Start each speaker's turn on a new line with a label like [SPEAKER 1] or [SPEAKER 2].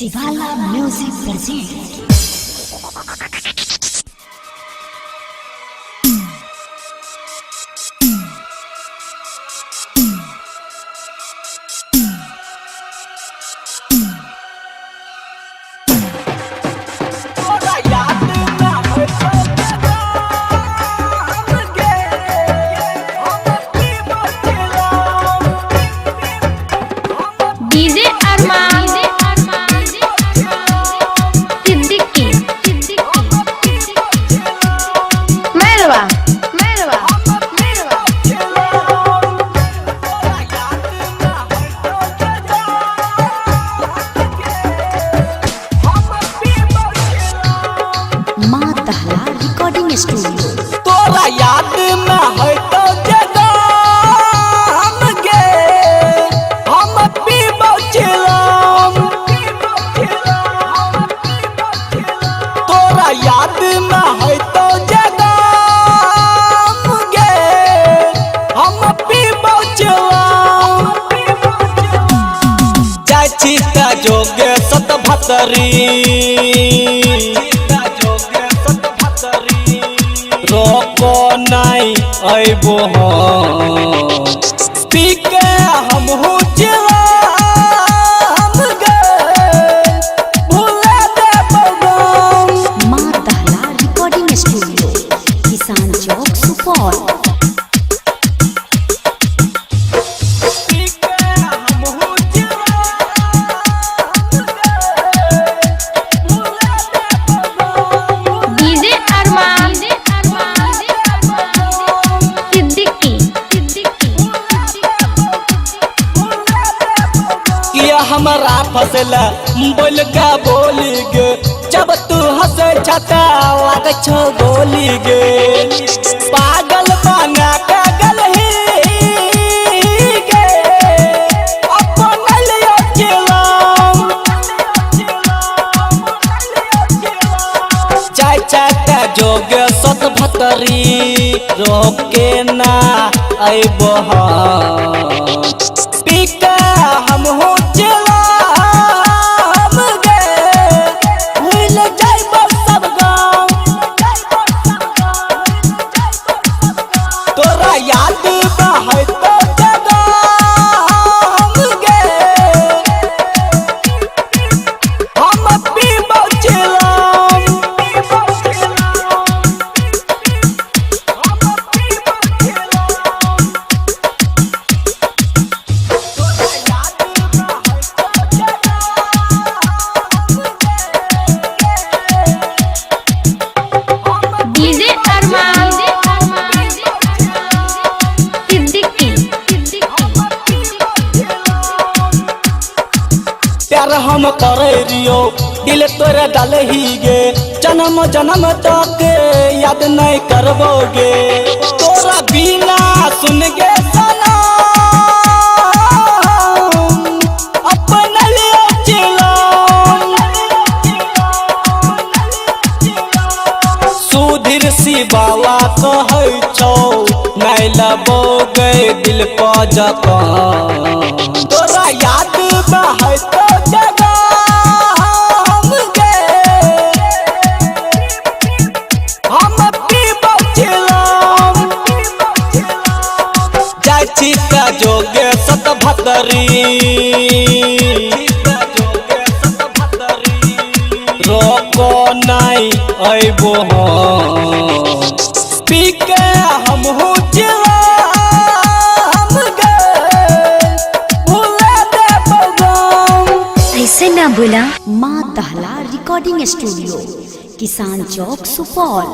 [SPEAKER 1] शिवाला music present.
[SPEAKER 2] DJ अरमान सिद्दीकी मेहरबा
[SPEAKER 1] माँ दहला रिकॉर्डिंग स्टूडियो।
[SPEAKER 3] तोरा याद में है तो जगह हम पीबो चिलम। तोरा याद में है तो जगह हम पीबो चिलम। चाची का जोगे सत भतरी रोको नहीं अबो पी के हम भूले दे
[SPEAKER 1] माँ दहला रिकॉर्डिंग स्टूडियो, किसान चौक, सुपौल।
[SPEAKER 2] डीजे अरमान सिद्दीकी
[SPEAKER 3] किया हमारा फसल बोल का बोली गे जब तू हंसे छता लग छो गोली गे पागल बना के गलही गे अपन लियो चिलम। चाय चाय का जोग सत भतरी रोके ना अबो पी के हम भूल जाइब सब गाँव। तोरा याद में है तो जगह हम पीबो चिलम।
[SPEAKER 2] डीजे अरमान सिद्दीकी
[SPEAKER 3] प्यार हम करे रियो दिल तोरे डाल ही गे जन्म जन्म तक याद नहीं करबोगे। तोरा बिना सुन गे सनम अपन लियो चिलम। सुधीर शिवाला कहै छौ नहीं लबोगे दिल पर जखन। तोरा याद में है तो जगह हम पीबो चिलम। चाची का जोगे सत भतरी रोको नहीं अबो पी के हम भूले दे
[SPEAKER 1] ऐसे ना बोला। माँ दहला रिकॉर्डिंग स्टूडियो, किसान चौक, सुपौल।